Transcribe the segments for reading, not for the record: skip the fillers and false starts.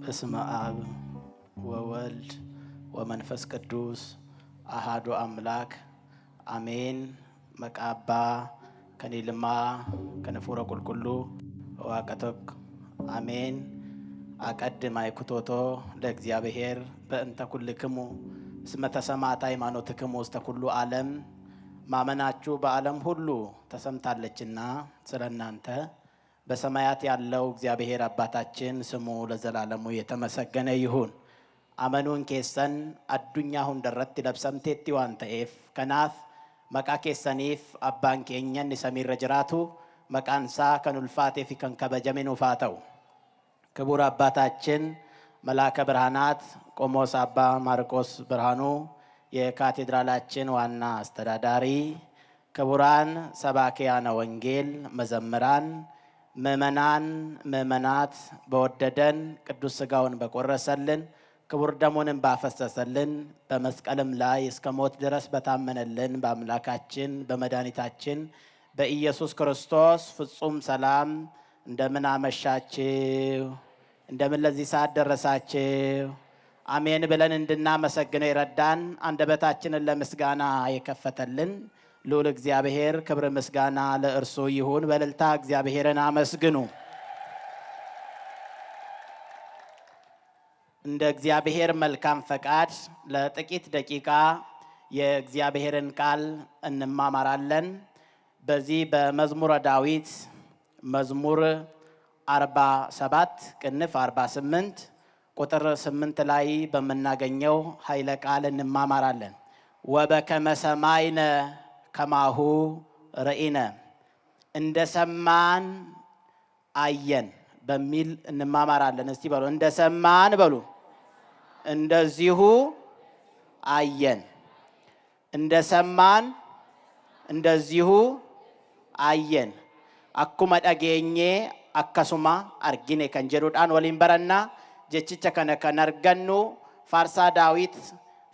በስመ አብ ወወልድ ወመንፈስ ቅዱስ አሃዱ አምላክ አሜን። መቃባ ከኒልማ ከነፎረ ቁልቁሉ ዋቀተክ አሜን። አቀድም አይኩቶቶ ለእግዚአብሔር በእንተ ኩልክሙ እስመ ተሰማዕት ሃይማኖትክሙ ውስተ ኩሉ ዓለም ማመናችሁ በዓለም ሁሉ ተሰምታለችና ስለናንተ በሰማያት ያለው እግዚአብሔር አባታችን ስሙ ለዘላለሙ የተመሰገነ ይሁን። አመኑን ኬሰን አዱኛ ሁንደረት ለብሰምቴቲ ዋንተኤፍ ከናፍ መቃ ኬሰኒፍ አባን ኬኛን ሰሚረ ጅራቱ መቃንሳ ከኑልፋቴ ፊ ከንከበጀሜን ውፋተው ክቡር አባታችን መላከ ብርሃናት ቆሞስ አባ ማርቆስ ብርሃኑ የካቴድራላችን ዋና አስተዳዳሪ፣ ክቡራን ሰባኪያነ ወንጌል፣ መዘምራን፣ ምእመናን፣ ምእመናት በወደደን ቅዱስ ሥጋውን በቆረሰልን ክቡር ደሙንም ባፈሰሰልን በመስቀልም ላይ እስከ ሞት ድረስ በታመነልን በአምላካችን በመድኃኒታችን በኢየሱስ ክርስቶስ ፍጹም ሰላም እንደምን አመሻችሁ? እንደምን ለዚህ ሰዓት ደረሳችሁ? አሜን ብለን እንድናመሰግነው ይረዳን አንደበታችንን ለምስጋና የከፈተልን ልዑል እግዚአብሔር ክብር ምስጋና ለእርሱ ይሁን። በእልልታ እግዚአብሔርን አመስግኑ። እንደ እግዚአብሔር መልካም ፈቃድ ለጥቂት ደቂቃ የእግዚአብሔርን ቃል እንማማራለን። በዚህ በመዝሙረ ዳዊት መዝሙር 47 ቅንፍ 48 ቁጥር 8 ላይ በመናገኘው ኃይለ ቃል እንማማራለን። ወበከመ ሰማይነ ከማሁ ረኢነ እንደሰማን አየን በሚል እንማማራለን። እስቲ በሉ እንደሰማን በሉ። እንደዚሁ አየን። እንደሰማን እንደዚሁ አየን። አኩመ ዳጌኘ አከሱማ አርጊኔ ከንጀዱዳን ወሊን በረና ጀችቸ ከነ ከነርገኑ ፋርሳ ዳዊት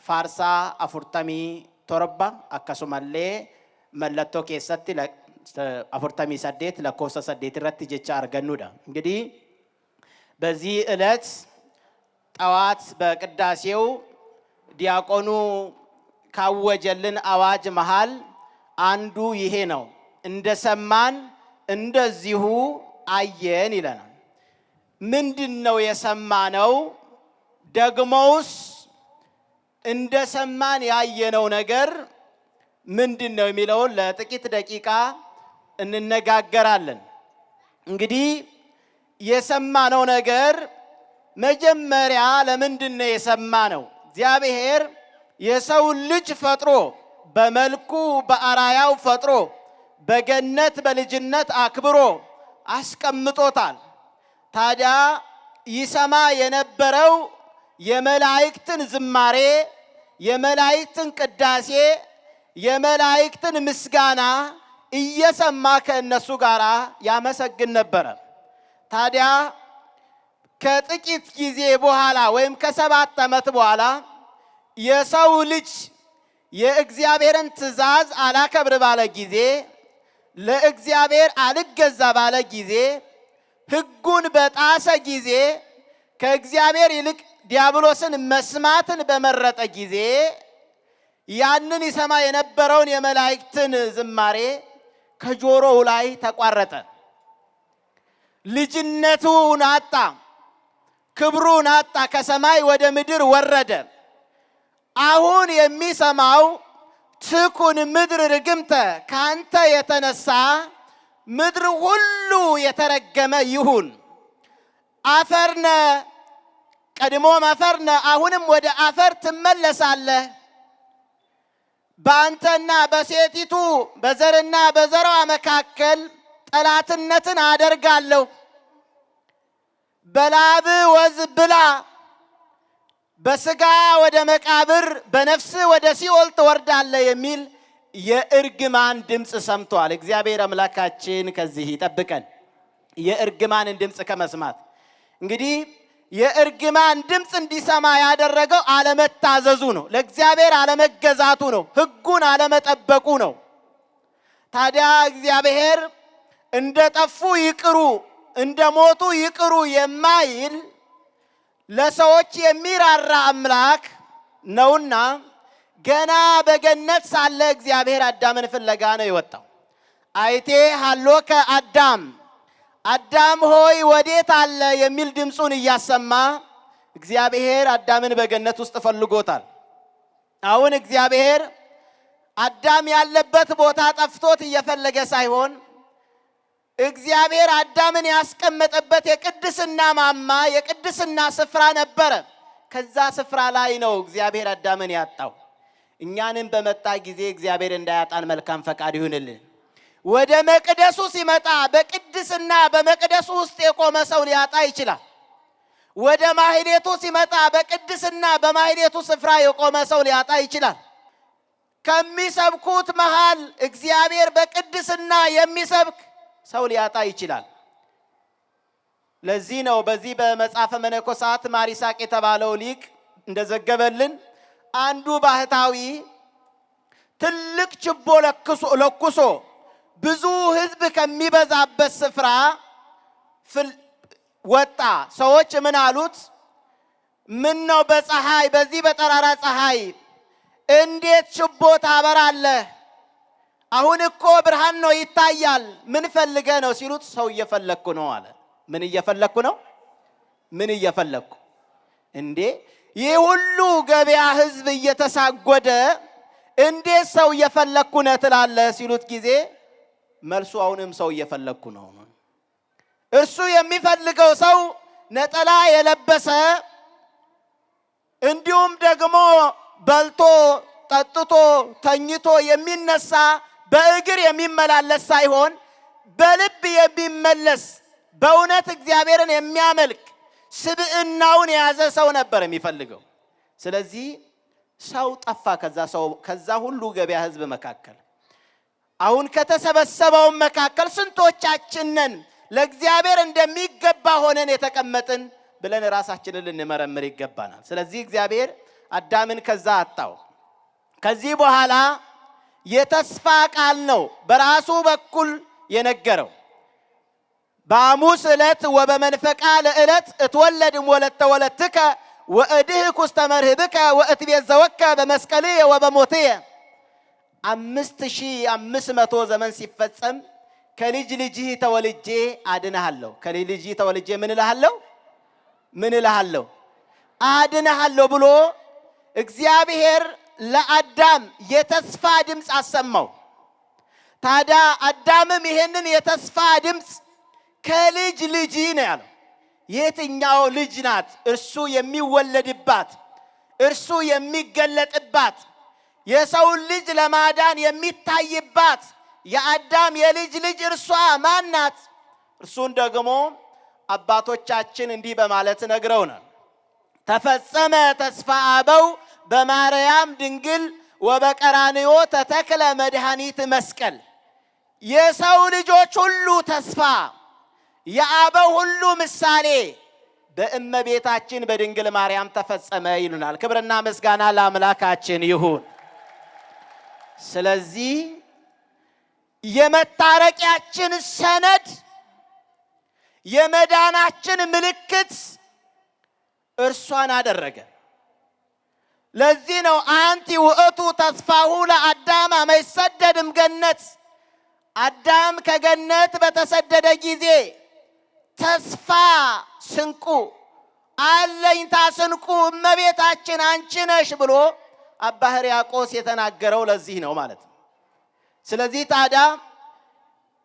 ፋርሳ አፉርተሚ ቶረባ አከሱማሌ መለቶ ኬሰቲ አፉርተሚ ሰዴት ለኮሰ ሰዴት ረት ጀቻ አርገኑዳ። እንግዲህ በዚህ ዕለት ጠዋት በቅዳሴው ዲያቆኑ ካወጀልን አዋጅ መሃል አንዱ ይሄ ነው። እንደሰማን እንደዚሁ አየን ይለናል። ምንድነው የሰማነው? ደግሞውስ እንደሰማን ያየነው ነገር ምንድነው የሚለውን ለጥቂት ደቂቃ እንነጋገራለን። እንግዲህ የሰማነው ነገር መጀመሪያ ለምንድነው የሰማነው? እግዚአብሔር የሰው ልጅ ፈጥሮ በመልኩ በአራያው ፈጥሮ በገነት በልጅነት አክብሮ አስቀምጦታል። ታዲያ ይሰማ የነበረው የመላእክትን ዝማሬ፣ የመላእክትን ቅዳሴ፣ የመላእክትን ምስጋና እየሰማ ከእነሱ ጋር ያመሰግን ነበረ። ታዲያ ከጥቂት ጊዜ በኋላ ወይም ከ7 ዓመት በኋላ የሰው ልጅ የእግዚአብሔርን ትእዛዝ አላከብር ባለ ጊዜ፣ ለእግዚአብሔር አልገዛ ባለ ጊዜ፣ ሕጉን በጣሰ ጊዜ፣ ከእግዚአብሔር ይልቅ ዲያብሎስን መስማትን በመረጠ ጊዜ ያንን ይሰማ የነበረውን የመላእክትን ዝማሬ ከጆሮው ላይ ተቋረጠ። ልጅነቱን አጣ፣ ክብሩን አጣ፣ ከሰማይ ወደ ምድር ወረደ። አሁን የሚሰማው ትኩን ምድር ርግምተ ካንተ የተነሳ ምድር ሁሉ የተረገመ ይሁን። አፈርነ ቀድሞም አፈርነ አሁንም ወደ አፈር ትመለሳለህ። በአንተና በሴቲቱ በዘርና በዘሯ መካከል ጠላትነትን አደርጋለሁ። በላብ ወዝ ብላ በስጋ ወደ መቃብር በነፍስ ወደ ሲኦል ትወርዳለህ የሚል የእርግማን ድምፅ ሰምቷል። እግዚአብሔር አምላካችን ከዚህ ይጠብቀን፣ የእርግማንን ድምፅ ከመስማት። እንግዲህ የእርግማን ድምፅ እንዲሰማ ያደረገው አለመታዘዙ ነው፣ ለእግዚአብሔር አለመገዛቱ ነው፣ ሕጉን አለመጠበቁ ነው። ታዲያ እግዚአብሔር እንደጠፉ ይቅሩ እንደሞቱ ይቅሩ የማይል ለሰዎች የሚራራ አምላክ ነውና ገና በገነት ሳለ እግዚአብሔር አዳምን ፍለጋ ነው የወጣው። አይቴ ሃሎከ አዳም፣ አዳም ሆይ ወዴት አለ የሚል ድምፁን እያሰማ እግዚአብሔር አዳምን በገነት ውስጥ ፈልጎታል። አሁን እግዚአብሔር አዳም ያለበት ቦታ ጠፍቶት እየፈለገ ሳይሆን እግዚአብሔር አዳምን ያስቀመጠበት የቅድስና ማማ የቅድስና ስፍራ ነበረ። ከዛ ስፍራ ላይ ነው እግዚአብሔር አዳምን ያጣው። እኛንም በመጣ ጊዜ እግዚአብሔር እንዳያጣን መልካም ፈቃድ ይሁንልን። ወደ መቅደሱ ሲመጣ በቅድስና በመቅደሱ ውስጥ የቆመ ሰው ሊያጣ ይችላል። ወደ ማህሌቱ ሲመጣ በቅድስና በማህሌቱ ስፍራ የቆመ ሰው ሊያጣ ይችላል። ከሚሰብኩት መሃል እግዚአብሔር በቅድስና የሚሰብክ ሰው ሊያጣ ይችላል። ለዚህ ነው በዚህ በመጽሐፈ መነኮሳት ማር ይስሐቅ የተባለው ሊቅ እንደዘገበልን አንዱ ባህታዊ ትልቅ ችቦ ለኩሶ ብዙ ሕዝብ ከሚበዛበት ስፍራ ወጣ። ሰዎች ምን አሉት? ምን ነው በፀሐይ በዚህ በጠራራ ፀሐይ እንዴት ችቦ ታበራለህ? አሁን እኮ ብርሃን ነው ይታያል። ምን ፈልገ ነው ሲሉት ሰው እየፈለኩ ነው አለ። ምን እየፈለኩ ነው? ምን እየፈለኩ እንዴ? ይህ ሁሉ ገበያ ሕዝብ እየተሳጎደ እንዴት ሰው እየፈለኩ ነው ትላለህ ሲሉት ጊዜ መልሱ አሁንም ሰው እየፈለኩ ነው። እርሱ የሚፈልገው ሰው ነጠላ የለበሰ እንዲሁም ደግሞ በልቶ ጠጥቶ ተኝቶ የሚነሳ በእግር የሚመላለስ ሳይሆን በልብ የሚመለስ በእውነት እግዚአብሔርን የሚያመልክ ስብዕናውን የያዘ ሰው ነበር የሚፈልገው። ስለዚህ ሰው ጠፋ ከዛ ሁሉ ገበያ ሕዝብ መካከል። አሁን ከተሰበሰበው መካከል ስንቶቻችንን ለእግዚአብሔር እንደሚገባ ሆነን የተቀመጥን ብለን ራሳችንን ልንመረምር ይገባናል። ስለዚህ እግዚአብሔር አዳምን ከዛ አጣው። ከዚህ በኋላ የተስፋ ቃል ነው በራሱ በኩል የነገረው። በሐሙስ ዕለት ወበመንፈቃ ለዕለት እትወለድም ወለተ ወለትከ ወእድህኩ ውስተ መርህብከ ወእትቤዘወከ በመስቀልየ ወበሞትየ 5500 ዘመን ሲፈጸም ከልጅ ልጅህ ተወልጄ አድነሃለሁ። ከልጅ ልጅህ ተወልጄ ምን እልሃለሁ? አድነሃለሁ ብሎ እግዚአብሔር ለአዳም የተስፋ ድምፅ አሰማው። ታዲያ አዳምም ይሄንን የተስፋ ድምፅ ከልጅ ልጅ ነው ያለው። የትኛው ልጅ ናት? እርሱ የሚወለድባት እርሱ የሚገለጥባት የሰውን ልጅ ለማዳን የሚታይባት የአዳም የልጅ ልጅ እርሷ ማን ናት? እርሱን ደግሞ አባቶቻችን እንዲህ በማለት ነግረውናል። ተፈጸመ ተስፋ አበው በማርያም ድንግል ወበቀራንዮ ተተክለ መድኃኒት መስቀል። የሰው ልጆች ሁሉ ተስፋ የአበው ሁሉ ምሳሌ በእመቤታችን በድንግል ማርያም ተፈጸመ ይሉናል። ክብርና ምስጋና ለአምላካችን ይሁን። ስለዚህ የመታረቂያችን ሰነድ የመዳናችን ምልክት እርሷን አደረገ። ለዚህ ነው አንቲ ውእቱ ተስፋሁ ለአዳም አመ ይሰደድም ገነት። አዳም ከገነት በተሰደደ ጊዜ ተስፋ ስንቁ አለኝታ ስንቁ እመቤታችን አንቺ ነሽ ብሎ አባ ሕርያቆስ የተናገረው ለዚህ ነው ማለት ነው። ስለዚህ ታዲያ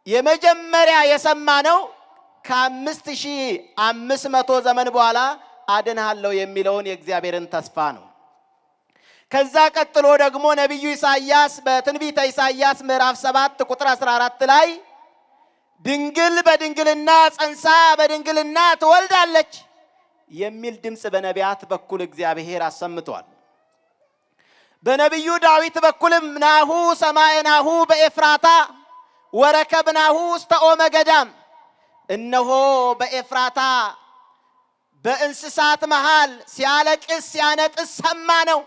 የመጀመሪያ የሰማነው ከ5500 ዘመን በኋላ አድንሃለሁ የሚለውን የእግዚአብሔርን ተስፋ ነው። ከዛ ቀጥሎ ደግሞ ነቢዩ ኢሳይያስ በትንቢተ ኢሳይያስ ምዕራፍ 7 ቁጥር 14 ላይ ድንግል በድንግልና ጸንሳ በድንግልና ትወልዳለች የሚል ድምፅ በነቢያት በኩል እግዚአብሔር አሰምቷል። በነቢዩ ዳዊት በኩልም ናሁ ሰማዕናሁ በኤፍራታ ወረከብናሁ ውስተ ኦመ ገዳም፣ እነሆ በኤፍራታ በእንስሳት መሃል ሲያለቅስ ሲያነጥስ ሰማነው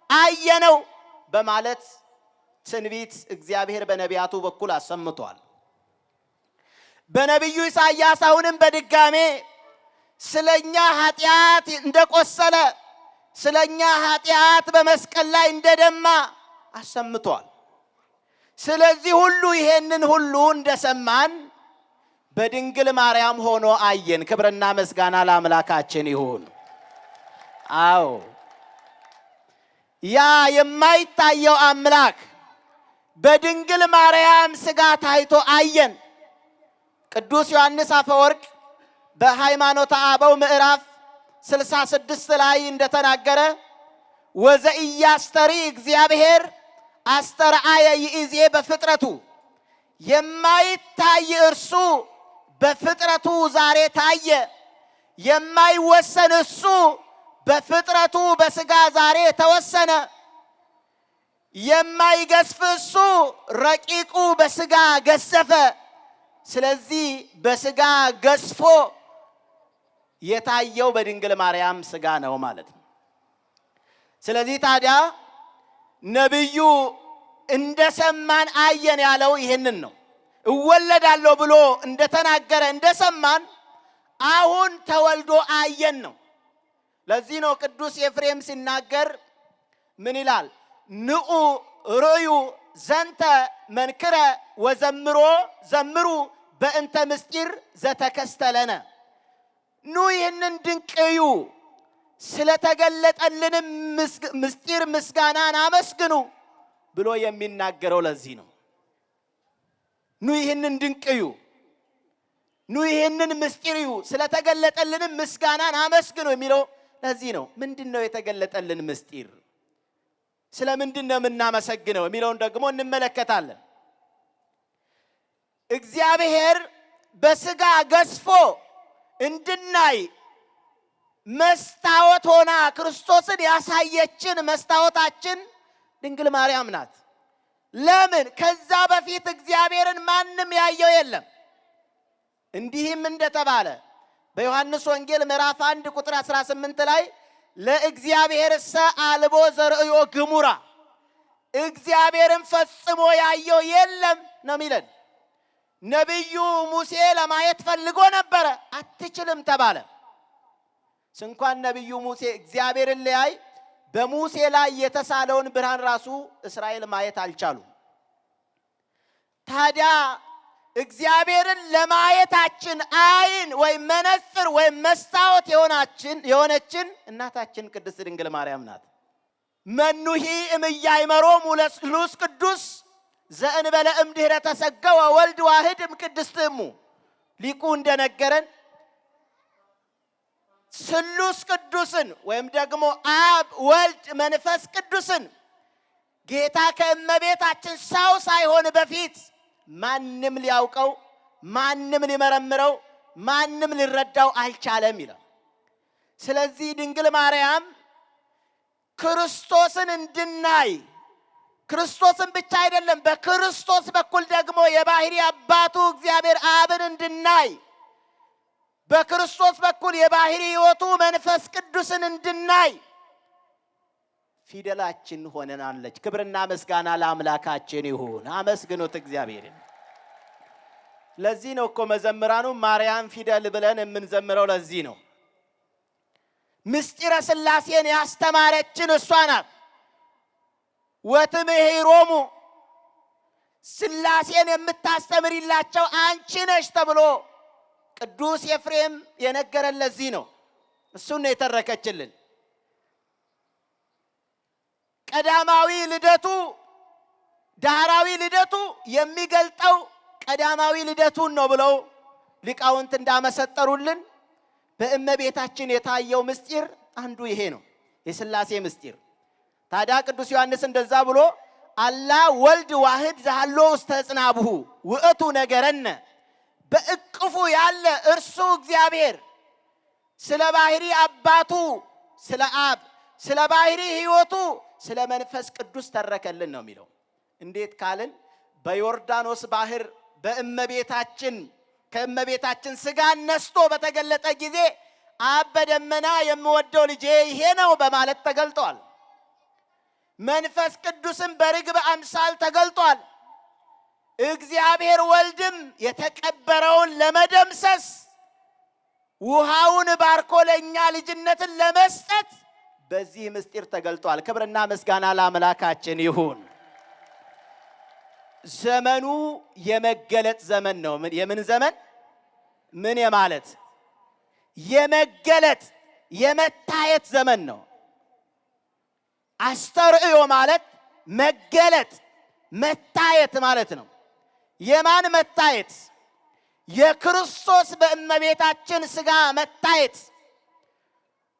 አየነው በማለት ትንቢት እግዚአብሔር በነቢያቱ በኩል አሰምቷል። በነቢዩ ኢሳይያስ አሁንም በድጋሜ ስለኛ ኃጢአት እንደቆሰለ ስለኛ ኃጢአት በመስቀል ላይ እንደደማ አሰምቷል። ስለዚህ ሁሉ ይሄንን ሁሉ እንደሰማን በድንግል ማርያም ሆኖ አየን። ክብርና ምስጋና ለአምላካችን ይሁን። አዎ ያ የማይታየው አምላክ በድንግል ማርያም ሥጋ ታይቶ አየን። ቅዱስ ዮሐንስ አፈወርቅ በሃይማኖተ አበው ምዕራፍ 66 ላይ እንደተናገረ ወዘኢያስተሪ እግዚአብሔር አስተርአየ ይእዜ በፍጥረቱ፣ የማይታይ እርሱ በፍጥረቱ ዛሬ ታየ። የማይወሰን እሱ በፍጥረቱ በሥጋ ዛሬ ተወሰነ። የማይገዝፍ እሱ ረቂቁ በሥጋ ገዘፈ። ስለዚህ በሥጋ ገዝፎ የታየው በድንግል ማርያም ሥጋ ነው ማለት ነው። ስለዚህ ታዲያ ነቢዩ እንደሰማን አየን ያለው ይህንን ነው። እወለዳለሁ ብሎ እንደተናገረ እንደሰማን አሁን ተወልዶ አየን ነው። ለዚህ ነው ቅዱስ ኤፍሬም ሲናገር ምን ይላል? ንዑ ርእዩ ዘንተ መንክረ ወዘምሮ ዘምሩ በእንተ ምስጢር ዘተከስተለነ። ኑ ይህንን ድንቅ እዩ፣ ስለተገለጠልንም ምስጢር ምስጋናን አመስግኑ ብሎ የሚናገረው ለዚህ ነው። ኑ ይህንን ድንቅ እዩ፣ ኑ ይህንን ምስጢር እዩ፣ ስለተገለጠልንም ምስጋናን አመስግኑ የሚለው ለዚህ ነው። ምንድን ነው የተገለጠልን ምስጢር? ስለ ምንድን ነው የምናመሰግነው የሚለውን ደግሞ እንመለከታለን። እግዚአብሔር በሥጋ ገዝፎ እንድናይ መስታወት ሆና ክርስቶስን ያሳየችን መስታወታችን ድንግል ማርያም ናት። ለምን? ከዛ በፊት እግዚአብሔርን ማንም ያየው የለም። እንዲህም እንደተባለ በዮሐንስ ወንጌል ምዕራፍ 1 ቁጥር 18 ላይ ለእግዚአብሔርሰ አልቦ ዘርእዮ ግሙራ፣ እግዚአብሔርን ፈጽሞ ያየው የለም ነው የሚለን። ነቢዩ ሙሴ ለማየት ፈልጎ ነበረ፣ አትችልም ተባለ። እንኳን ነቢዩ ሙሴ እግዚአብሔርን ሊያይ በሙሴ ላይ የተሳለውን ብርሃን ራሱ እስራኤል ማየት አልቻሉም። ታዲያ እግዚአብሔርን ለማየታችን አይን ወይም መነጽር ወይም መስታወት የሆነችን እናታችን ቅድስት ድንግል ማርያም ናት። መኑሂ እምያይመሮሙ ለስሉስ ቅዱስ ዘእንበለ እምድኅረ ተሰገወ ወልድ ዋህድ እምቅድስት እሙ። ሊቁ እንደነገረን ስሉስ ቅዱስን ወይም ደግሞ አብ ወልድ መንፈስ ቅዱስን ጌታ ከእመቤታችን ሰው ሳይሆን በፊት ማንም ሊያውቀው፣ ማንም ሊመረምረው፣ ማንም ሊረዳው አልቻለም ይላል። ስለዚህ ድንግል ማርያም ክርስቶስን እንድናይ፣ ክርስቶስን ብቻ አይደለም በክርስቶስ በኩል ደግሞ የባህሪ አባቱ እግዚአብሔር አብን እንድናይ፣ በክርስቶስ በኩል የባህሪ ሕይወቱ መንፈስ ቅዱስን እንድናይ ፊደላችን ሆነናለች። ክብርና ምስጋና ለአምላካችን ይሁን። አመስግኑት እግዚአብሔርን። ለዚህ ነው እኮ መዘምራኑ ማርያም ፊደል ብለን የምንዘምረው። ለዚህ ነው ምስጢረ ሥላሴን ያስተማረችን እሷ ናት። ወትምህሮሙ ሥላሴን የምታስተምሪላቸው አንቺ ነሽ ተብሎ ቅዱስ ኤፍሬም የነገረን ለዚህ ነው። እሱን ነው የተረከችልን። ቀዳማዊ ልደቱ ዳህራዊ ልደቱ የሚገልጠው ቀዳማዊ ልደቱን ነው ብለው ሊቃውንት እንዳመሰጠሩልን በእመቤታችን የታየው ምስጢር አንዱ ይሄ ነው፣ የሥላሴ ምስጢር። ታዲያ ቅዱስ ዮሐንስ እንደዛ ብሎ አላ ወልድ ዋህድ ዘሃሎ ውስተ ጽናብሁ ውእቱ ነገረነ፣ በእቅፉ ያለ እርሱ እግዚአብሔር ስለ ባህሪ አባቱ ስለ አብ፣ ስለ ባህሪ ሕይወቱ ስለ መንፈስ ቅዱስ ተረከልን ነው የሚለው። እንዴት ካልን በዮርዳኖስ ባህር ከእመቤታችን ሥጋ ነስቶ በተገለጠ ጊዜ አብ በደመና የምወደው ልጄ ይሄ ነው በማለት ተገልጧል። መንፈስ ቅዱስም በርግብ አምሳል ተገልጧል። እግዚአብሔር ወልድም የተቀበረውን ለመደምሰስ ውሃውን ባርኮ ለኛ ልጅነትን ለመስጠት በዚህ ምስጢር ተገልጧል። ክብርና ምስጋና ለአምላካችን ይሁን። ዘመኑ የመገለጥ ዘመን ነው። የምን ዘመን? ምን የማለት? የመገለጥ የመታየት ዘመን ነው። አስተርእዮ ማለት መገለጥ መታየት ማለት ነው። የማን መታየት? የክርስቶስ በእመቤታችን ሥጋ መታየት።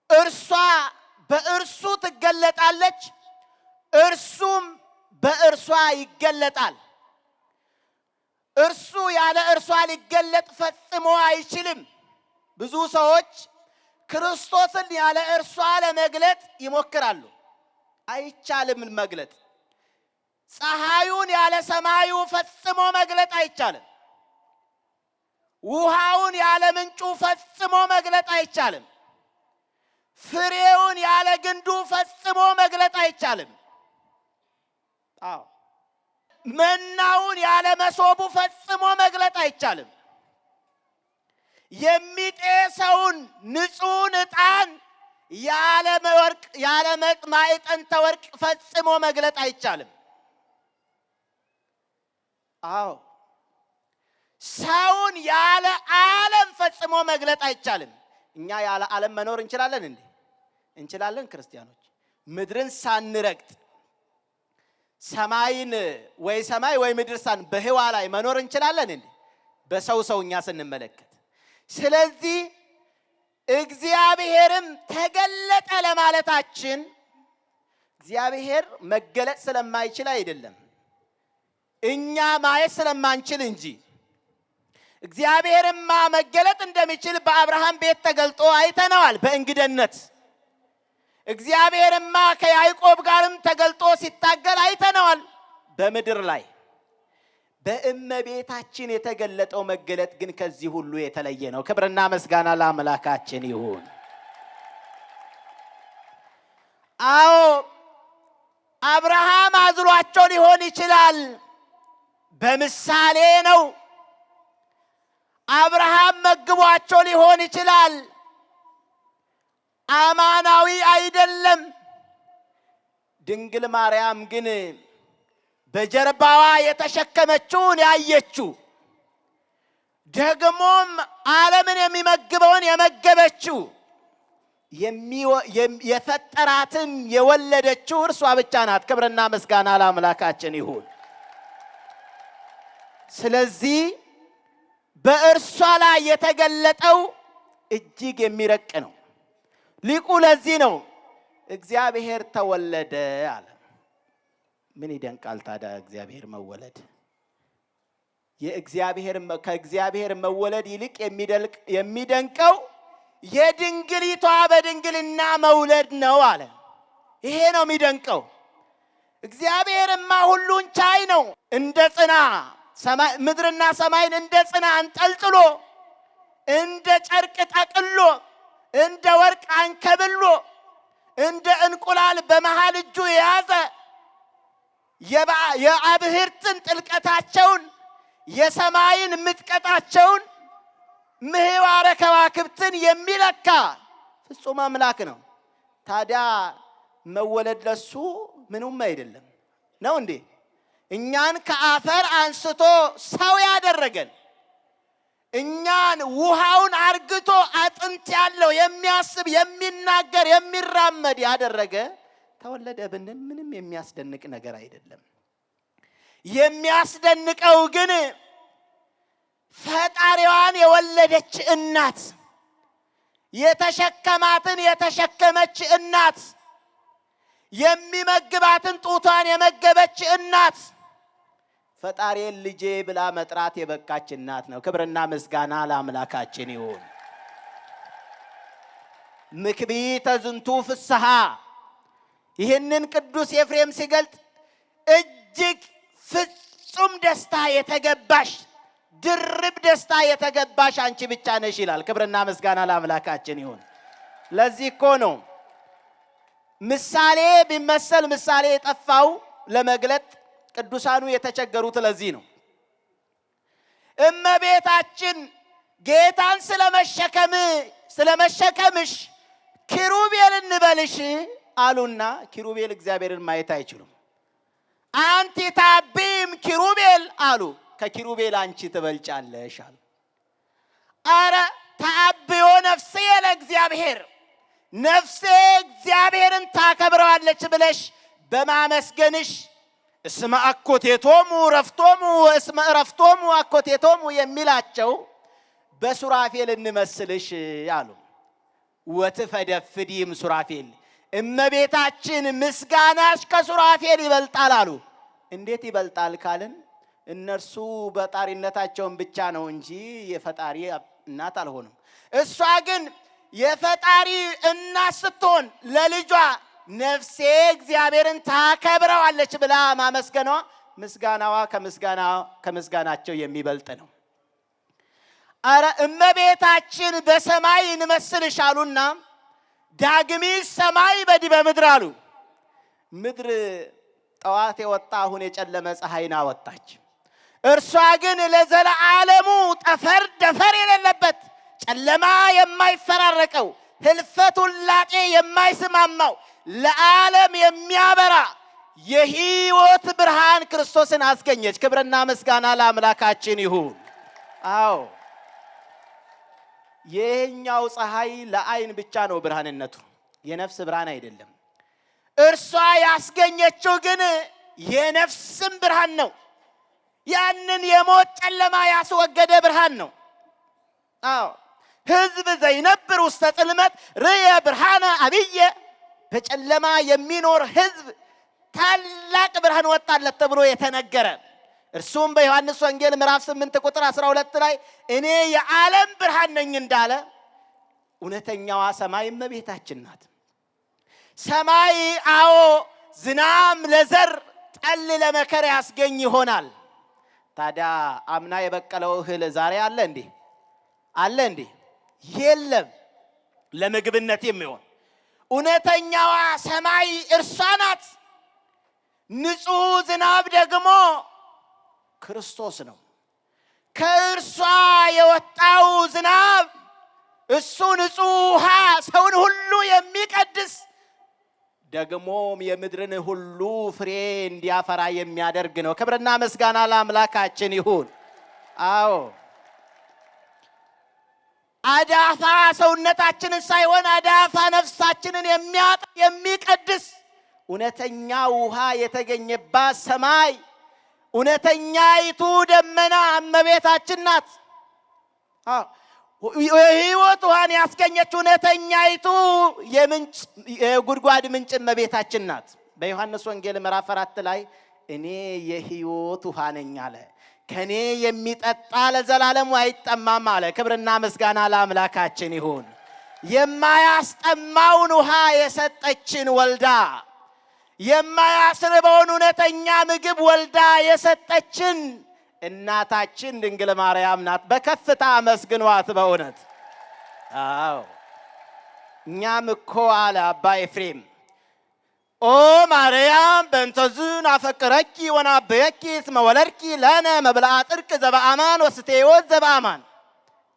እርሷ በእርሱ ትገለጣለች፣ እርሱም በእርሷ ይገለጣል። እርሱ ያለ እርሷ ሊገለጥ ፈጽሞ አይችልም። ብዙ ሰዎች ክርስቶስን ያለ እርሷ ለመግለጥ ይሞክራሉ። አይቻልም መግለጥ። ፀሐዩን ያለ ሰማዩ ፈጽሞ መግለጥ አይቻልም። ውሃውን ያለ ምንጩ ፈጽሞ መግለጥ አይቻልም። ፍሬውን ያለ ግንዱ ፈጽሞ መግለጥ አይቻልም። አዎ መናውን ያለ መሶቡ ፈጽሞ መግለጥ አይቻልም። የሚጤሰውን ንጹሕ ዕጣን ያለ ማዕጠንተ ወርቅ ፈጽሞ መግለጥ አይቻልም። አዎ ሰውን ያለ ዓለም ፈጽሞ መግለጥ አይቻልም። እኛ ያለ ዓለም መኖር እንችላለን እንዴ? እንችላለን። ክርስቲያኖች ምድርን ሳንረግጥ ሰማይን ወይ ሰማይ ወይ ምድር በህዋ ላይ መኖር እንችላለን እንዴ? በሰውኛ ስንመለከት። ስለዚህ እግዚአብሔርም ተገለጠ ለማለታችን እግዚአብሔር መገለጥ ስለማይችል አይደለም፣ እኛ ማየት ስለማንችል እንጂ። እግዚአብሔርማ መገለጥ እንደሚችል በአብርሃም ቤት ተገልጦ አይተነዋል በእንግድነት። እግዚአብሔርማ ከያዕቆብ ጋርም ተገልጦ ሲታገል አይተነዋል በምድር ላይ። በእመቤታችን የተገለጠው መገለጥ ግን ከዚህ ሁሉ የተለየ ነው። ክብርና ምስጋና ለአምላካችን ይሁን። አዎ አብርሃም አዝሏቸው ሊሆን ይችላል፣ በምሳሌ ነው። አብርሃም መግቧቸው ሊሆን ይችላል፣ አማናዊ አይደለም። ድንግል ማርያም ግን በጀርባዋ የተሸከመችውን ያየችው፣ ደግሞም ዓለምን የሚመግበውን የመገበችው፣ የፈጠራትን የወለደችው እርሷ ብቻ ናት። ክብርና ምስጋና ለአምላካችን ይሁን። ስለዚህ በእርሷ ላይ የተገለጠው እጅግ የሚረቅ ነው። ሊቁ ለዚህ ነው እግዚአብሔር ተወለደ አለ። ምን ይደንቃል ታዲያ እግዚአብሔር መወለድ? ከእግዚአብሔር መወለድ ይልቅ የሚደንቀው የድንግሊቷ በድንግልና መውለድ ነው አለ። ይሄ ነው የሚደንቀው። እግዚአብሔርማ ሁሉን ቻይ ነው። እንደ ጽና ምድርና ሰማይን እንደ ጽና አንጠልጥሎ፣ እንደ ጨርቅ ጠቅሎ፣ እንደ ወርቅ አንከብሎ፣ እንደ እንቁላል በመሃል እጁ የያዘ የአብህርትን ጥልቀታቸውን የሰማይን ምጥቀታቸውን ምህዋረ ከዋክብትን የሚለካ ፍጹም አምላክ ነው። ታዲያ መወለድ ለሱ ምንም አይደለም ነው እንዴ? እኛን ከአፈር አንስቶ ሰው ያደረገን፣ እኛን ውሃውን አርግቶ አጥንት ያለው የሚያስብ የሚናገር የሚራመድ ያደረገ ተወለደ ብንል ምንም የሚያስደንቅ ነገር አይደለም። የሚያስደንቀው ግን ፈጣሪዋን የወለደች እናት፣ የተሸከማትን የተሸከመች እናት፣ የሚመግባትን ጡቷን የመገበች እናት፣ ፈጣሪን ልጄ ብላ መጥራት የበቃች እናት ነው። ክብርና ምስጋና ለአምላካችን ይሁን። ምክቢተ ዝንቱ ፍስሐ፣ ይህንን ቅዱስ ኤፍሬም ሲገልጥ እጅግ ፍጹም ደስታ የተገባሽ ድርብ ደስታ የተገባሽ አንቺ ብቻ ነሽ ይላል። ክብርና ምስጋና ለአምላካችን ይሁን። ለዚህ እኮ ነው ምሳሌ ቢመሰል ምሳሌ የጠፋው ለመግለጥ ቅዱሳኑ የተቸገሩት። ለዚህ ነው እመቤታችን ጌታን ስለመሸከም ስለመሸከምሽ ኪሩቤል እንበልሽ አሉና ኪሩቤል እግዚአብሔርን ማየት አይችሉም። አንቲ ታቢም ኪሩቤል አሉ። ከኪሩቤል አንቺ ትበልጫለሽ አሉ። አረ ታብዮ ነፍሴ ለእግዚአብሔር፣ ነፍሴ እግዚአብሔርን ታከብረዋለች ብለሽ በማመስገንሽ እስመ አኮቴቶሙ ረፍቶሙ እስመ ረፍቶሙ አኮቴቶሙ የሚላቸው በሱራፌል እንመስልሽ አሉ። ወትፈደፍዲም ሱራፌል፣ እመቤታችን ምስጋናሽ ከሱራፌል ይበልጣል አሉ። እንዴት ይበልጣል ካልን እነርሱ በጣሪነታቸውን ብቻ ነው እንጂ የፈጣሪ እናት አልሆኑም። እሷ ግን የፈጣሪ እናት ስትሆን ለልጇ ነፍሴ እግዚአብሔርን ታከብረዋለች ብላ ማመስገኗ ምስጋናዋ ከምስጋናቸው የሚበልጥ ነው። አረ እመቤታችን በሰማይ እንመስልሽ አሉና ዳግሚት ሰማይ በዲበ ምድር አሉ። ምድር ጠዋት የወጣ አሁን የጨለመ ፀሐይን አወጣች። እርሷ ግን ለዘለዓለሙ ጠፈር ደፈር የሌለበት ጨለማ የማይፈራረቀው ህልፈት ውላጤ የማይስማማው ለዓለም የሚያበራ የሕይወት ብርሃን ክርስቶስን አስገኘች። ክብርና ምስጋና ለአምላካችን ይሁን። አዎ የኛው ፀሐይ ለዓይን ብቻ ነው ብርሃንነቱ፣ የነፍስ ብርሃን አይደለም። እርሷ ያስገኘችው ግን የነፍስም ብርሃን ነው። ያንን የሞት ጨለማ ያስወገደ ብርሃን ነው። አዎ ሕዝብ ዘይነብር ውስተ ጽልመት ርየ ብርሃነ አብየ፣ በጨለማ የሚኖር ሕዝብ ታላቅ ብርሃን ወጣለት ተብሎ የተነገረ እርሱም በዮሐንስ ወንጌል ምዕራፍ 8 ቁጥር 12 ላይ እኔ የዓለም ብርሃን ነኝ እንዳለ እውነተኛዋ ሰማይ እመቤታችን ናት። ሰማይ አዎ ዝናም ለዘር ጠል ለመከር ያስገኝ ይሆናል። ታዲያ አምና የበቀለው እህል ዛሬ አለ እንዴ? አለ እንዴ? የለም። ለምግብነት የሚሆን እውነተኛዋ ሰማይ እርሷ ናት። ንጹህ ዝናብ ደግሞ ክርስቶስ ነው። ከእርሷ የወጣው ዝናብ እሱ ንጹህ ውሃ ሰውን ሁሉ የሚቀድስ ደግሞም የምድርን ሁሉ ፍሬ እንዲያፈራ የሚያደርግ ነው። ክብርና ምስጋና ለአምላካችን ይሁን። አዎ አዳፋ ሰውነታችንን ሳይሆን አዳፋ ነፍሳችንን የሚቀድስ እውነተኛ ውሃ የተገኘባት ሰማይ እውነተኛይቱ ደመና እመቤታችን ናት። የሕይወት ውሃን ያስገኘች እውነተኛይቱ የጉድጓድ ምንጭ እመቤታችን ናት። በዮሐንስ ወንጌል ምዕራፍ 4 ላይ እኔ የሕይወት ውሃ ነኝ አለ። ከኔ የሚጠጣ ለዘላለሙ አይጠማም አለ። ክብርና ምስጋና ለአምላካችን ይሁን። የማያስጠማውን ውሃ የሰጠችን ወልዳ የማያስርበውን እውነተኛ ምግብ ወልዳ የሰጠችን እናታችን ድንግል ማርያም ናት። በከፍታ አመስግኗት በእውነት። አዎ እኛም እኮ አለ አባ ኤፍሬም ኦ ማርያም በእንተዝን አፈቅረኪ ወናበየኪ እስመ ወለድኪ ለነ መብልዐ ጽድቅ ዘበአማን ወስተ ሕይወት ዘበአማን፣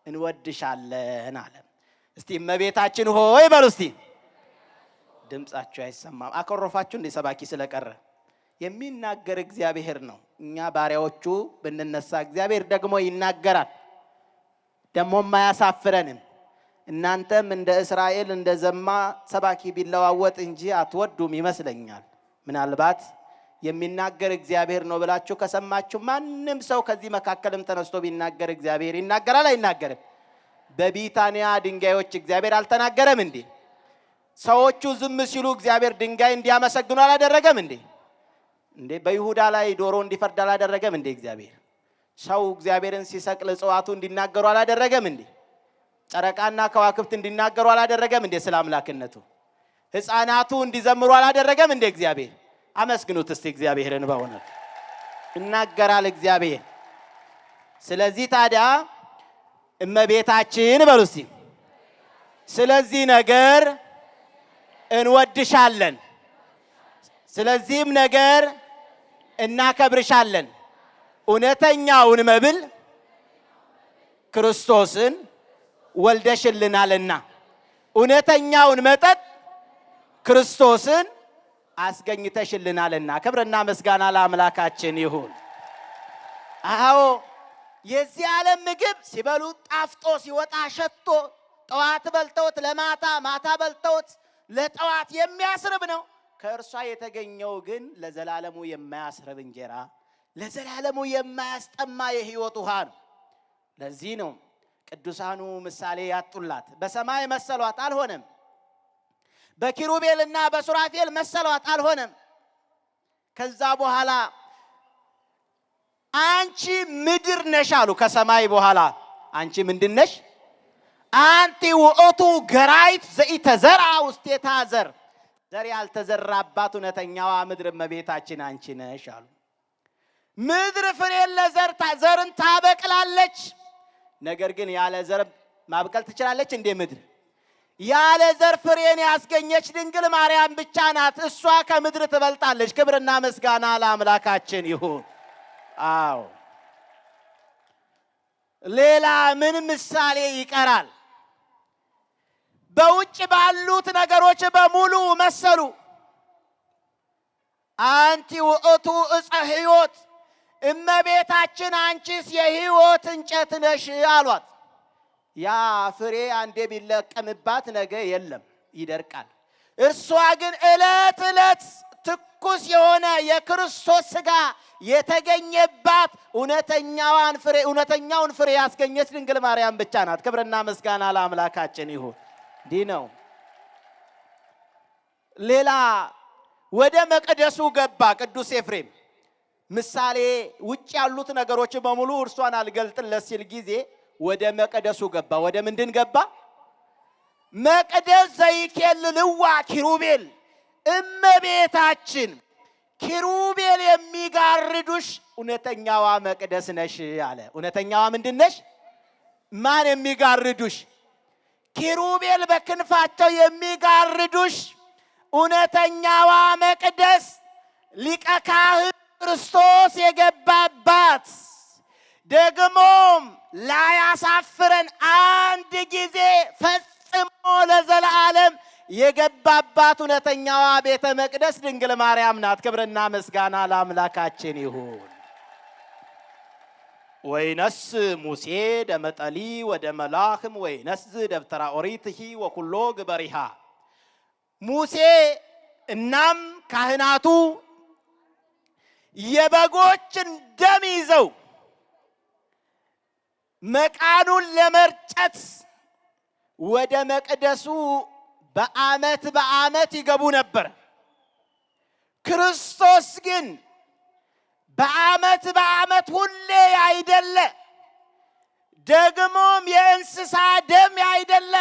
እንወድሻለን አለ። እስቲ እመቤታችን ሆይ በሉ እስቲ። ድምጻችሁ አይሰማም። አኮረፋችሁ እንደ ሰባኪ ስለቀረ የሚናገር እግዚአብሔር ነው። እኛ ባሪያዎቹ ብንነሳ እግዚአብሔር ደግሞ ይናገራል፣ ደሞም አያሳፍረንም። እናንተም እንደ እስራኤል እንደ ዘማ ሰባኪ ቢለዋወጥ እንጂ አትወዱም ይመስለኛል። ምናልባት የሚናገር እግዚአብሔር ነው ብላችሁ ከሰማችሁ ማንም ሰው ከዚህ መካከልም ተነስቶ ቢናገር እግዚአብሔር ይናገራል አይናገርም? በቢታንያ ድንጋዮች እግዚአብሔር አልተናገረም እንዴ? ሰዎቹ ዝም ሲሉ እግዚአብሔር ድንጋይ እንዲያመሰግኑ አላደረገም እንዴ? እንዴ በይሁዳ ላይ ዶሮ እንዲፈርድ አላደረገም እንዴ? እግዚአብሔር ሰው እግዚአብሔርን ሲሰቅል እጽዋቱ እንዲናገሩ አላደረገም እንዴ? ጨረቃና ከዋክብት እንዲናገሩ አላደረገም እንዴ? ስለ አምላክነቱ ሕፃናቱ እንዲዘምሩ አላደረገም እንዴ? እግዚአብሔር አመስግኑት እስቲ እግዚአብሔርን። በእውነት ይናገራል እግዚአብሔር። ስለዚህ ታዲያ እመቤታችን በሉ እስቲ ስለዚህ ነገር እንወድሻለን፣ ስለዚህም ነገር እናከብርሻለን። እውነተኛውን መብል ክርስቶስን ወልደሽልናልና እውነተኛውን መጠጥ ክርስቶስን አስገኝተሽልናልና ክብርና ምስጋና ለአምላካችን ይሁን። አዎ የዚህ ዓለም ምግብ ሲበሉ ጣፍጦ ሲወጣ ሸቶ ጠዋት በልተውት ለማታ ማታ በልተውት ለጠዋት የሚያስርብ ነው። ከእርሷ የተገኘው ግን ለዘላለሙ የማያስርብ እንጀራ፣ ለዘላለሙ የማያስጠማ የሕይወት ውሃ ነው። ለዚህ ነው ቅዱሳኑ ምሳሌ ያጡላት። በሰማይ መሰሏት አልሆነም። በኪሩቤልና በሱራፌል መሰሏት አልሆነም። ከዛ በኋላ አንቺ ምድር ነሽ አሉ። ከሰማይ በኋላ አንቺ ምንድን ነሽ? አንቲ ውእቱ ገራይት ዘኢተዘርአ ውስቴታ ዘር፣ ዘር ያልተዘራባት እውነተኛዋ ምድር እመቤታችን አንቺ ነሽ አሉ። ምድር ፍሬን ዘርን ታበቅላለች። ነገር ግን ያለ ዘር ማብቀል ትችላለች እንዴ? ምድር ያለ ዘር ፍሬን ያስገኘች ድንግል ማርያም ብቻ ናት። እሷ ከምድር ትበልጣለች። ክብርና ምስጋና ለአምላካችን ይሁን። አዎ ሌላ ምን ምሳሌ ይቀራል? በውጭ ባሉት ነገሮች በሙሉ መሰሉ። አንቲ ውእቱ ዕፀ ሕይወት፣ እመቤታችን አንቺስ የሕይወት እንጨት ነሽ አሏት። ያ ፍሬ አንዴ ቢለቀምባት ነገ የለም ይደርቃል። እርሷ ግን ዕለት ዕለት ትኩስ የሆነ የክርስቶስ ሥጋ የተገኘባት እውነተኛውን ፍሬ ያስገኘች ድንግል ማርያም ብቻ ናት። ክብርና ምስጋና ለአምላካችን ይሁን። እንዲህ ነው። ሌላ ወደ መቅደሱ ገባ ቅዱስ ኤፍሬም። ምሳሌ ውጭ ያሉት ነገሮች በሙሉ እርሷን አልገልጥለት ሲል ጊዜ ወደ መቅደሱ ገባ። ወደ ምንድን ገባ? መቅደስ ዘይኬልልዋ ኪሩቤል፣ እመቤታችን ኪሩቤል የሚጋርዱሽ እውነተኛዋ መቅደስ ነሽ አለ። እውነተኛዋ ምንድን ነሽ? ማን የሚጋርዱሽ? ኪሩቤል በክንፋቸው የሚጋርዱሽ እውነተኛዋ መቅደስ ሊቀ ካህን ክርስቶስ የገባባት ደግሞም ላያሳፍረን አንድ ጊዜ ፈጽሞ ለዘላለም የገባባት እውነተኛዋ ቤተ መቅደስ ድንግል ማርያም ናት። ክብርና ምስጋና ለአምላካችን ይሁን። ወይነስ ሙሴ ደመጠሊ ወደ መላክም ወይነስ ደብተራ ኦሪትሂ ወኩሎ ግበሪሃ። ሙሴ እናም ካህናቱ የበጎችን ደም ይዘው መቃኑን ለመርጨት ወደ መቅደሱ በዓመት ይገቡ ነበር። ክርስቶስ ግን በዓመት ሁሌ አይደለ፣ ደግሞም የእንስሳ ደም አይደለ፣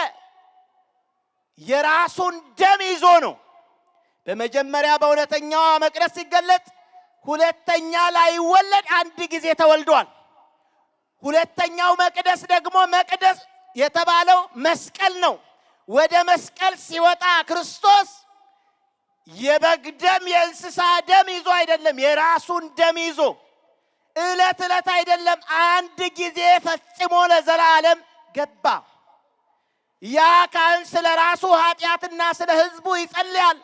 የራሱን ደም ይዞ ነው። በመጀመሪያ በእውነተኛዋ መቅደስ ሲገለጥ፣ ሁለተኛ ላይወለድ አንድ ጊዜ ተወልዷል። ሁለተኛው መቅደስ ደግሞ መቅደስ የተባለው መስቀል ነው። ወደ መስቀል ሲወጣ ክርስቶስ የበግ ደም የእንስሳ ደም ይዞ አይደለም፣ የራሱን ደም ይዞ ዕለት ዕለት አይደለም፣ አንድ ጊዜ ፈጽሞ ለዘላለም ገባ። ያ ካህን ስለ ራሱ ኃጢአትና ስለ ሕዝቡ ይጸልያል።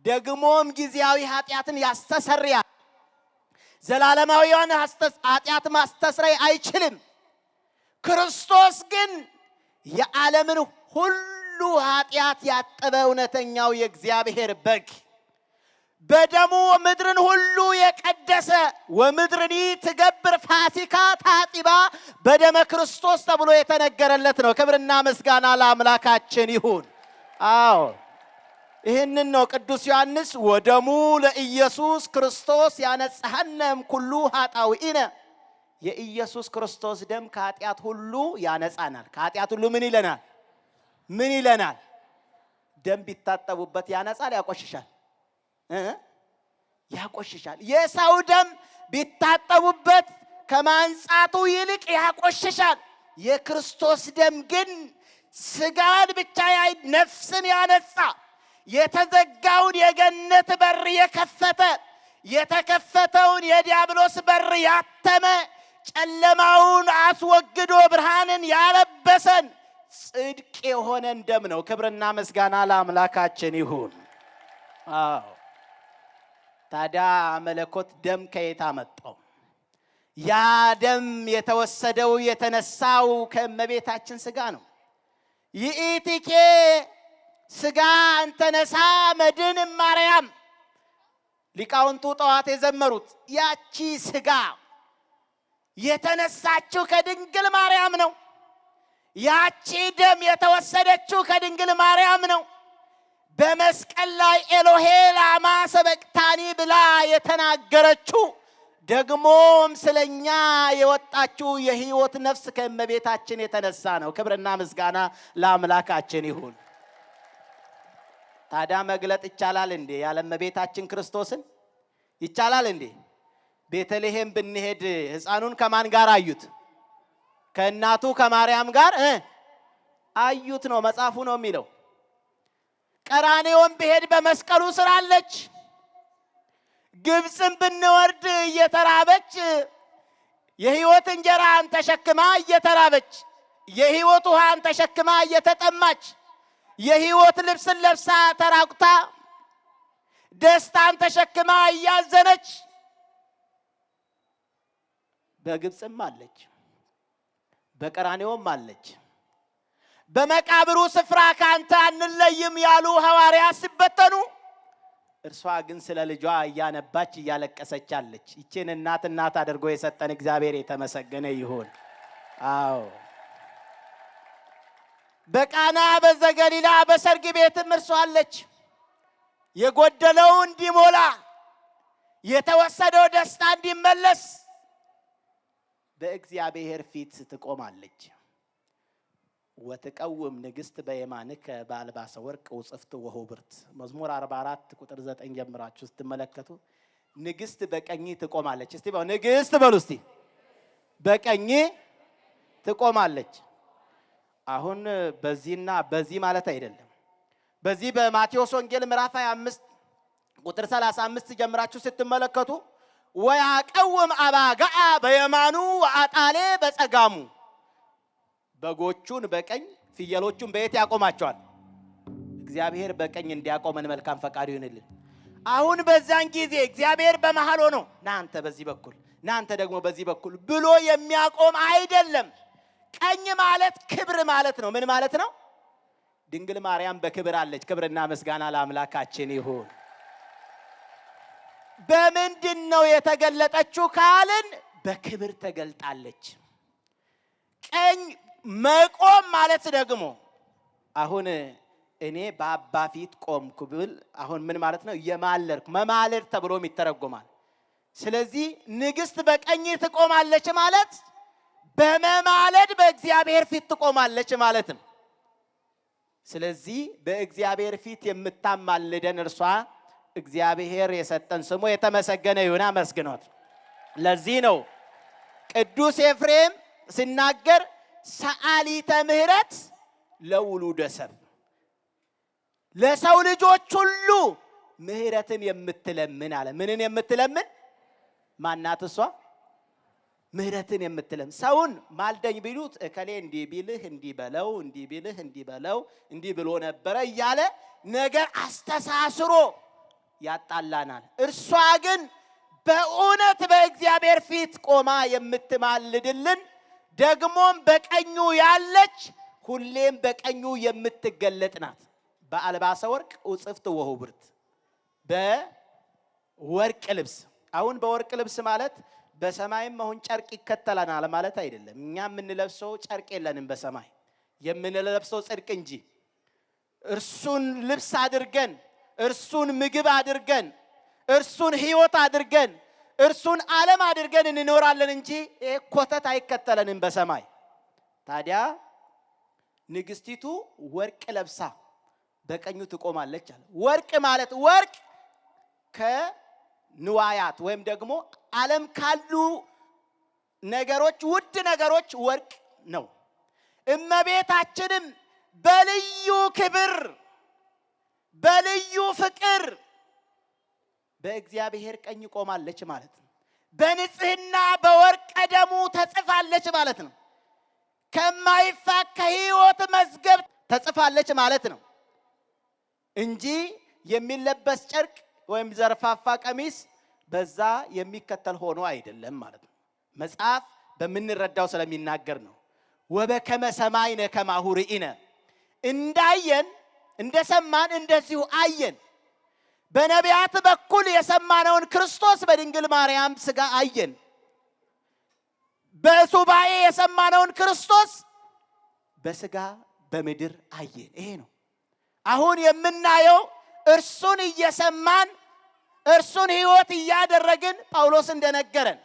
ደግሞም ጊዜያዊ ኃጢአትን ያስተሰርያል። ዘላለማዊውን ኃጢአት ማስተስረይ አይችልም። ክርስቶስ ግን የዓለምን ሁሉ ኃጢአት ያጠበ እውነተኛው የእግዚአብሔር በግ፣ በደሙ ምድርን ሁሉ የቀደሰ ወምድርኒ ትገብር ፋሲካ ታጢባ በደመ ክርስቶስ ተብሎ የተነገረለት ነው። ክብርና ምስጋና ለአምላካችን ይሁን። አዎ ይህንን ነው ቅዱስ ዮሐንስ ወደሙ ለኢየሱስ ክርስቶስ ያነጽሐነም ኩሉ ኃጣውኢነ፣ የኢየሱስ ክርስቶስ ደም ከኃጢአት ሁሉ ያነጻናል። ከኃጢአት ሁሉ ምን ይለናል? ምን ይለናል? ደም ቢታጠቡበት ያነጻል? ያቆሽሻል? ያቆሽሻል። የሰው ደም ቢታጠቡበት ከማንጻቱ ይልቅ ያቆሽሻል። የክርስቶስ ደም ግን ስጋን ብቻ ነፍስን ያነጻ፣ የተዘጋውን የገነት በር የከፈተ፣ የተከፈተውን የዲያብሎስ በር ያተመ፣ ጨለማውን አስወግዶ ብርሃንን ያለበሰን ጽድቅ የሆነ ደም ነው። ክብርና ምስጋና ለአምላካችን ይሁን። አዎ ታዲያ መለኮት ደም ከየት አመጣው? ያ ደም የተወሰደው የተነሳው ከእመቤታችን ሥጋ ነው። ይእቲኬ ሥጋ እንተነሳ መድን ማርያም ሊቃውንቱ ጠዋት የዘመሩት ያቺ ሥጋ የተነሳችው ከድንግል ማርያም ነው። ያቺ ደም የተወሰደችው ከድንግል ማርያም ነው። በመስቀል ላይ ኤሎሄ ላማ ሰበቅታኒ ብላ የተናገረችው ደግሞም ስለኛ የወጣችው የሕይወት ነፍስ ከእመቤታችን የተነሳ ነው። ክብርና ምስጋና ለአምላካችን ይሁን። ታዲያ መግለጥ ይቻላል እንዴ ያለ እመቤታችን ክርስቶስን? ይቻላል እንዴ? ቤተልሔም ብንሄድ ሕፃኑን ከማን ጋር አዩት? ከእናቱ ከማርያም ጋር አዩት ነው መጽሐፉ ነው የሚለው። ቀራንዮን ብሄድ በመስቀሉ ስር አለች። ግብፅን ብንወርድ እየተራበች የሕይወት እንጀራን ተሸክማ እየተራበች የሕይወት ውሃን ተሸክማ እየተጠማች የሕይወት ልብስን ለብሳ ተራቁታ ደስታን ተሸክማ እያዘነች በግብፅም አለች፣ በቀራንዮም አለች። በመቃብሩ ስፍራ ካንተ አንለይም ያሉ ሐዋርያት ሲበተኑ እርሷ ግን ስለ ልጇ እያነባች እያለቀሰች አለች። ይችን እናት አድርጎ የሰጠን እግዚአብሔር የተመሰገነ ይሁን። አዎ በቃና በዘገሊላ በሰርግ ቤትም እርሷ አለች። የጎደለው እንዲሞላ የተወሰደው ደስታ እንዲመለስ በእግዚአብሔር ፊት ትቆማለች። ወትቀውም ንግሥት በየማንከ በአልባሰ ወርቅ ውጽፍት ወኅብርት መዝሙር 44 ቁጥር 9 ጀምራችሁ ስትመለከቱ ንግሥት በቀኝ ትቆማለች። እስቲ በሉ ንግሥት በሉ እስቲ በቀኝ ትቆማለች። አሁን በዚህና በዚህ ማለት አይደለም። በዚህ በማቴዎስ ወንጌል ምዕራፍ 25 ቁጥር 35 ጀምራችሁ ስትመለከቱ ወያቀውም አባጋአ በየማኑ ወአጣሌ በጸጋሙ በጎቹን በቀኝ ፍየሎቹን በየት ያቆማቸዋል? እግዚአብሔር በቀኝ እንዲያቆመን መልካም ፈቃዱ ይሁንልን። አሁን በዛን ጊዜ እግዚአብሔር በመሃል ሆኖ ናንተ በዚህ በኩል ናንተ ደግሞ በዚህ በኩል ብሎ የሚያቆም አይደለም። ቀኝ ማለት ክብር ማለት ነው። ምን ማለት ነው? ድንግል ማርያም በክብር አለች። ክብርና ምስጋና ለአምላካችን ይሁን። በምንድን ነው የተገለጠችው ካልን በክብር ተገልጣለች። ቀኝ መቆም ማለት ደግሞ አሁን እኔ በአባ ፊት ቆምኩ ብል አሁን ምን ማለት ነው? የማለርኩ መማለር ተብሎም ይተረጎማል። ስለዚህ ንግሥት በቀኝ ትቆማለች ማለት በመማለድ በእግዚአብሔር ፊት ትቆማለች ማለት ነው። ስለዚህ በእግዚአብሔር ፊት የምታማልደን እርሷ እግዚአብሔር የሰጠን ስሙ የተመሰገነ ይሁን። አመስግኖት። ለዚህ ነው ቅዱስ ኤፍሬም ሲናገር ሰአሊተ ምህረት ለውሉደ ሰብእ ለሰው ልጆች ሁሉ ምህረትን የምትለምን አለ። ምንን የምትለምን? ማናት እሷ? ምህረትን የምትለምን። ሰውን ማልደኝ ቢሉት እከሌ እንዲህ ቢልህ እንዲህ በለው እንዲህ ቢልህ እንዲህ በለው እንዲህ ብሎ ነበረ እያለ ነገር አስተሳስሮ ያጣላናል። እርሷ ግን በእውነት በእግዚአብሔር ፊት ቆማ የምትማልድልን ደግሞም በቀኙ ያለች ሁሌም በቀኙ የምትገለጥ ናት። በአልባሰ ወርቅ ውጽፍት ወኅብርት በወርቅ ልብስ። አሁን በወርቅ ልብስ ማለት በሰማይም አሁን ጨርቅ ይከተለናል ማለት አይደለም። እኛ የምንለብሰው ጨርቅ የለንም በሰማይ የምንለብሰው ጽድቅ እንጂ እርሱን ልብስ አድርገን እርሱን ምግብ አድርገን እርሱን ሕይወት አድርገን እርሱን ዓለም አድርገን እንኖራለን እንጂ ኮተት አይከተለንም በሰማይ። ታዲያ ንግሥቲቱ ወርቅ ለብሳ በቀኙ ትቆማለች አለ። ወርቅ ማለት ወርቅ ከንዋያት ወይም ደግሞ ዓለም ካሉ ነገሮች ውድ ነገሮች ወርቅ ነው። እመቤታችንም በልዩ ክብር በልዩ ፍቅር በእግዚአብሔር ቀኝ ቆማለች ማለት ነው። በንጽህና በወርቀ ደሙ ተጽፋለች ማለት ነው። ከማይፋቅ ከሕይወት መዝገብ ተጽፋለች ማለት ነው እንጂ የሚለበስ ጨርቅ ወይም ዘርፋፋ ቀሚስ በዛ የሚከተል ሆኖ አይደለም ማለት ነው። መጽሐፍ በምንረዳው ስለሚናገር ነው። ወበከመ ሰማይነ ከማሁ ርኢነ፣ እንዳየን እንደሰማን እንደዚሁ አየን። በነቢያት በኩል የሰማነውን ክርስቶስ በድንግል ማርያም ሥጋ አየን። በሱባኤ የሰማነውን ክርስቶስ በሥጋ በምድር አየን። ይሄ ነው አሁን የምናየው። እርሱን እየሰማን እርሱን ሕይወት እያደረግን ጳውሎስ እንደነገረን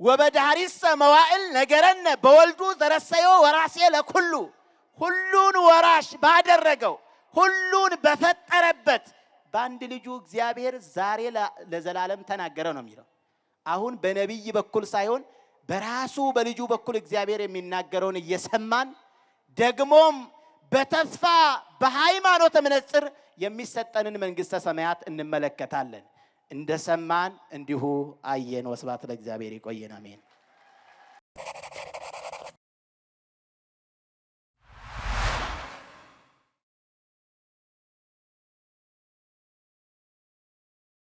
ወበዳሪሰ መዋዕል ነገረነ በወልዱ ዘረሰዮ ወራሴ ለኩሉ፣ ሁሉን ወራሽ ባደረገው ሁሉን በፈጠረበት በአንድ ልጁ እግዚአብሔር ዛሬ ለዘላለም ተናገረ ነው የሚለው። አሁን በነቢይ በኩል ሳይሆን በራሱ በልጁ በኩል እግዚአብሔር የሚናገረውን እየሰማን ደግሞም በተስፋ በሃይማኖት መነጽር የሚሰጠንን መንግሥተ ሰማያት እንመለከታለን። እንደሰማን እንዲሁ አየን። ወስብሐት ለእግዚአብሔር። ይቆየን። አሜን።